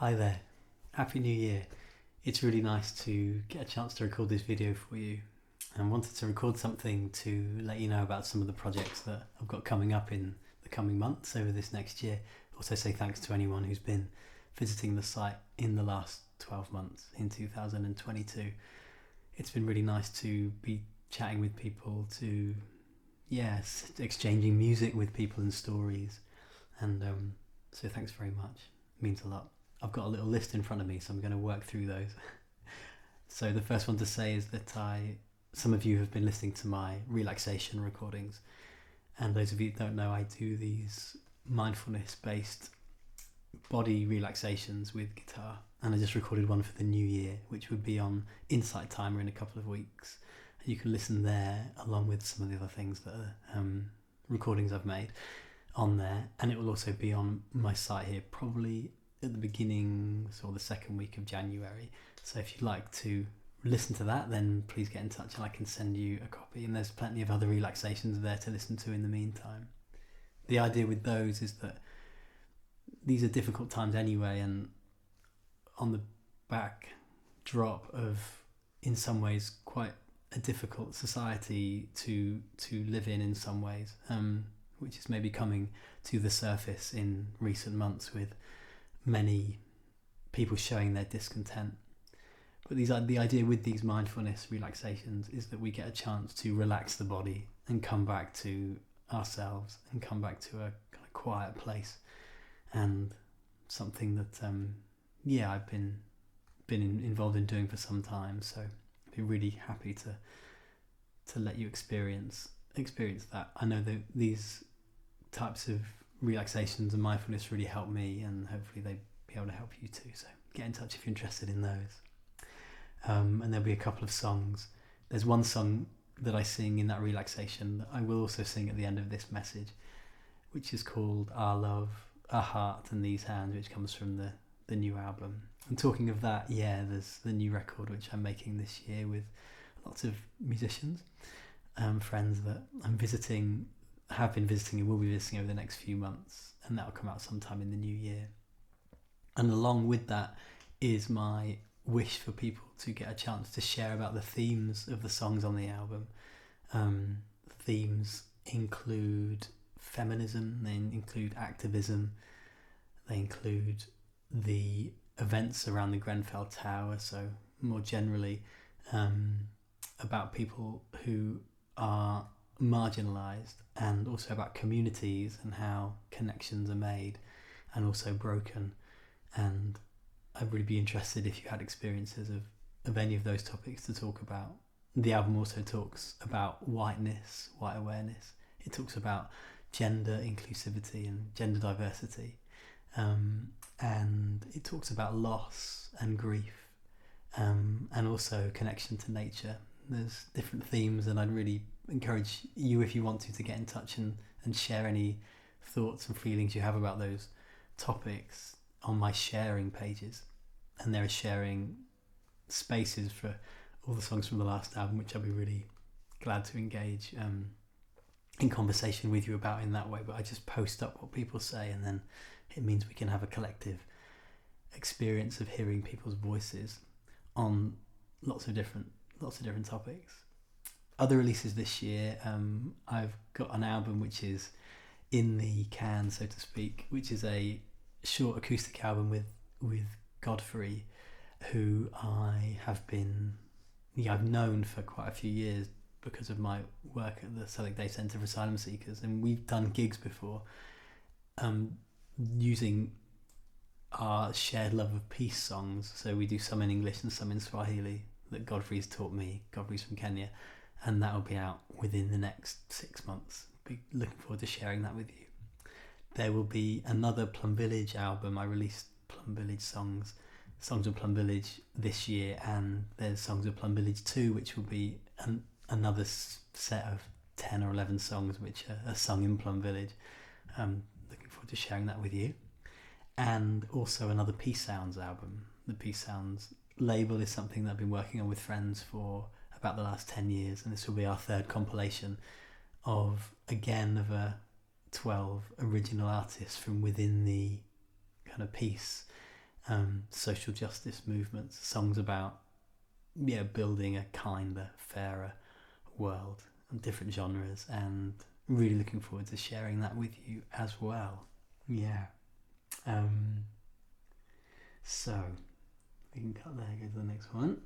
Hi there. Happy New Year. It's really nice to get a chance to record this video for you and wanted to record something to let you know about some of the projects that I've got coming up in the coming months over this next year. Also say thanks to anyone who's been visiting the site in the last 12 months in 2022. It's been really nice to be chatting with people, to exchanging music with people and stories, and so thanks very much. It means a lot. I've got a little list in front of me, so I'm going to work through those. So the first one to say is that some of you have been listening to my relaxation recordings, and those of you that don't know, I do these mindfulness-based body relaxations with guitar, and I just recorded one for the new year, which would be on Insight Timer in a couple of weeks. You can listen there along with some of the other things that are recordings I've made on there, and it will also be on my site here probably at the beginning or the second week of January. So if you'd like to listen to that, then please get in touch and I can send you a copy, and there's plenty of other relaxations there to listen to in the meantime. The idea with those is that these are difficult times anyway, and on the backdrop of, in some ways, quite a difficult society to live in some ways, which is maybe coming to the surface in recent months with many people showing their discontent. But the idea with these mindfulness relaxations is that we get a chance to relax the body and come back to ourselves and come back to a kind of quiet place, and something that I've been involved in doing for some time. So I'd be really happy to let you experience that. I know that these types of relaxations and mindfulness really help me, and hopefully they'll be able to help you too. So get in touch if you're interested in those. And there'll be a couple of songs. There's one song that I sing in that relaxation that I will also sing at the end of this message, which is called Our Love, Our Heart and These Hands, which comes from the new album. And talking of that, there's the new record which I'm making this year with lots of musicians, friends that I'm visiting, have been visiting and will be visiting over the next few months, and that will come out sometime in the new year. And along with that is my wish for people to get a chance to share about the themes of the songs on the album. Themes include feminism, they include activism, they include the events around the Grenfell Tower, so more generally about people who are marginalised, and also about communities and how connections are made and also broken. And I'd really be interested if you had experiences of any of those topics to talk about. The album also talks about whiteness, white awareness. It talks about gender inclusivity and gender diversity, and it talks about loss and grief, and also connection to nature. There's different themes, and I'd really encourage you, if you want to get in touch and share any thoughts and feelings you have about those topics on my sharing pages. And there are sharing spaces for all the songs from the last album, which I'll be really glad to engage in conversation with you about in that way. But I just post up what people say, and then it means we can have a collective experience of hearing people's voices on lots of different topics. Other releases this year, I've got an album which is in the can, so to speak, which is a short acoustic album with Godfrey, who I've known for quite a few years because of my work at the Southwark Day Centre for Asylum Seekers, and we've done gigs before using our shared love of peace songs. So we do some in English and some in Swahili that Godfrey's taught me. Godfrey's from Kenya, and that will be out within the next 6 months. Be looking forward to sharing that with you. There will be another Plum Village album. I released Plum Village songs of Plum Village this year, and there's Songs of Plum Village 2, which will be another set of 10 or 11 songs which are sung in Plum Village. Looking forward to sharing that with you. And also another Peace Sounds album. The Peace Sounds label is something that I've been working on with friends for about the last 10 years, and this will be our third compilation of 12 original artists from within the kind of peace social justice movements, songs about building a kinder, fairer world, and different genres, and really looking forward to sharing that with you as well. So we can cut there, go to the next one.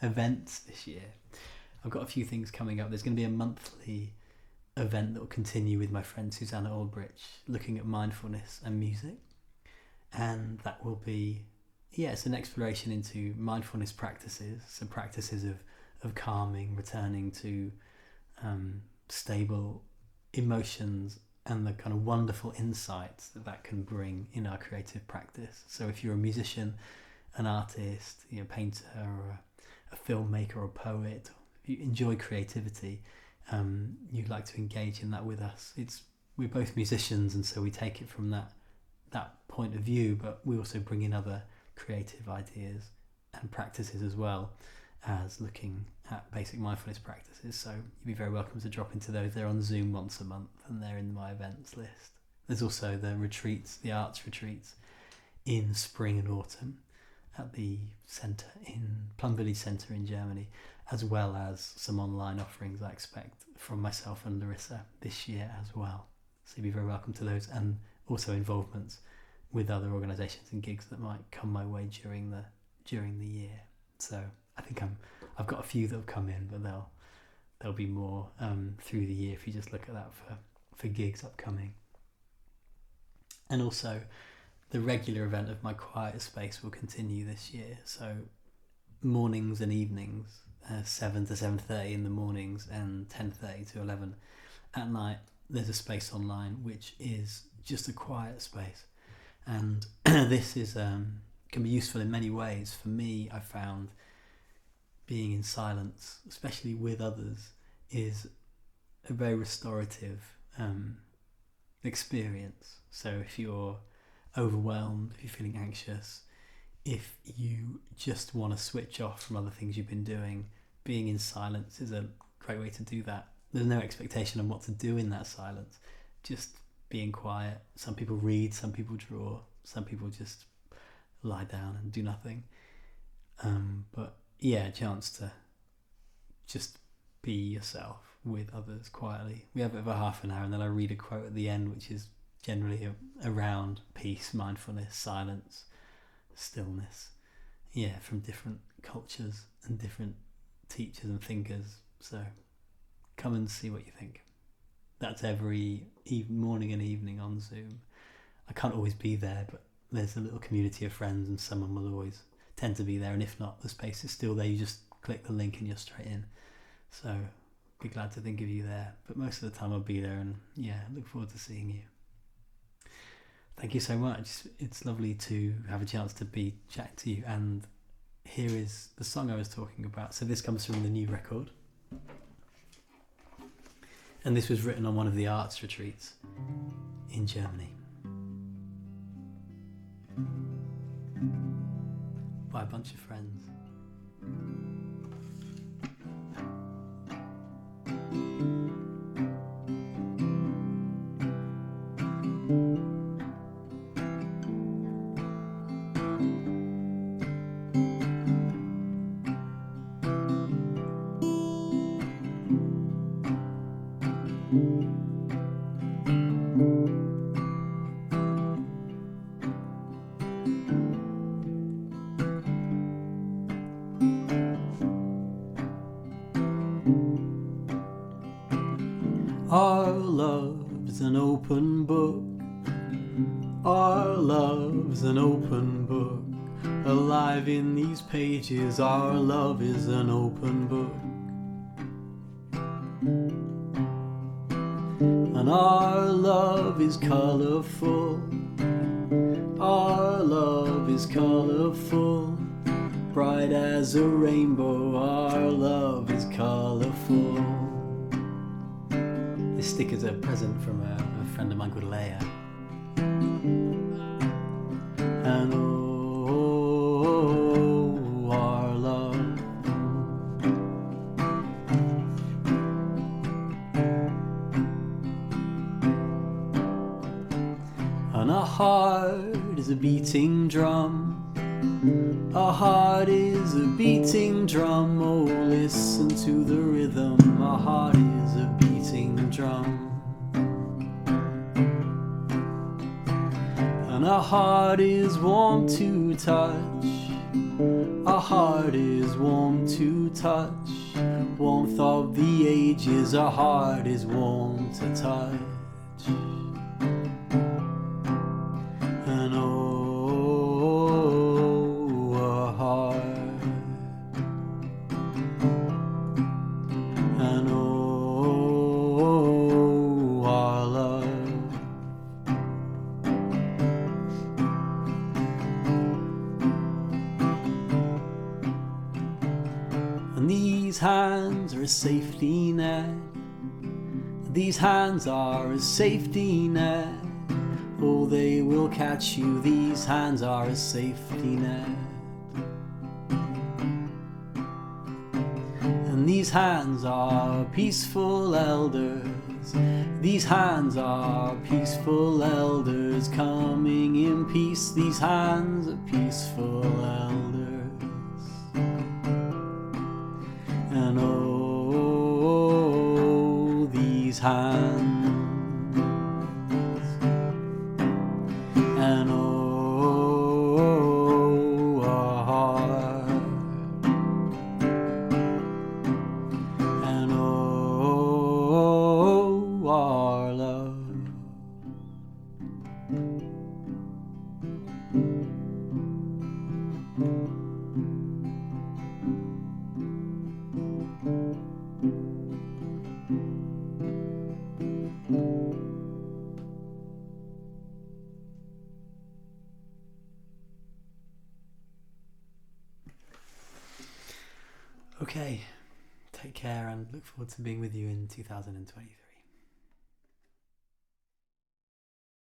Events this year. I've got a few things coming up. There's going to be a monthly event that will continue with my friend Susanna Aldrich, looking at mindfulness and music, and that will be it's an exploration into mindfulness practices, so practices of calming, returning to stable emotions, and the kind of wonderful insights that can bring in our creative practice. So if you're a musician, an artist, painter, or a filmmaker or a poet, if you enjoy creativity, you'd like to engage in that with us. We're both musicians, and so we take it from that point of view, but we also bring in other creative ideas and practices as well as looking at basic mindfulness practices. So you'd be very welcome to drop into those. They're on Zoom once a month, and they're in my events list. There's also the retreats, the arts retreats in spring and autumn at the centre in Plum Village Centre in Germany, as well as some online offerings I expect from myself and Larissa this year as well. So you'd be very welcome to those, and also involvements with other organisations and gigs that might come my way during the year. So I think I've got a few that have come in, but there'll be more through the year if you just look at that for gigs upcoming. And also the regular event of my quiet space will continue this year. So mornings and evenings, 7 to 7:30 in the mornings and 10:30 to 11 at night, there's a space online which is just a quiet space. And this is can be useful in many ways. For me, I found being in silence, especially with others, is a very restorative experience. So if you're overwhelmed, if you're feeling anxious, if you just want to switch off from other things you've been doing, being in silence is a great way to do that. There's no expectation on what to do in that silence, just being quiet. Some people read, some people draw, some people just lie down and do nothing. But a chance to just be yourself with others quietly. We have it for half an hour, and then I read a quote at the end, which is generally around peace, mindfulness, silence, stillness. From different cultures and different teachers and thinkers. So come and see what you think. That's every morning and evening on Zoom. I can't always be there, but there's a little community of friends, and someone will always tend to be there. And if not, the space is still there. You just click the link and you're straight in. So be glad to think of you there. But most of the time I'll be there, and look forward to seeing you. Thank you so much. It's lovely to have a chance to be chatting to you. And here is the song I was talking about. So this comes from the new record. And this was written on one of the arts retreats in Germany by a bunch of friends. Our love's an open book. Our love's an open book. Alive in these pages, our love is an open book. And our love is colourful. Our love is colourful. Bright as a rainbow, our love is colourful. This sticker's a present from a friend of mine called Leia. And oh, our love. And our heart is a beating drum. A heart is a beating drum. Oh, listen to the rhythm. A heart is a beating drum. And a heart is warm to touch. A heart is warm to touch. Warmth of the ages. A heart is warm to touch. And oh, a heart. And oh, our love. And these hands are a safety net. These hands are a safety net. Oh, they will catch you. These hands are a safety net. And these hands are peaceful elders. These hands are peaceful elders coming in peace. These hands are peaceful elders. And oh, these hands. And oh, our heart. And oh, our love. Okay, take care and look forward to being with you in 2023.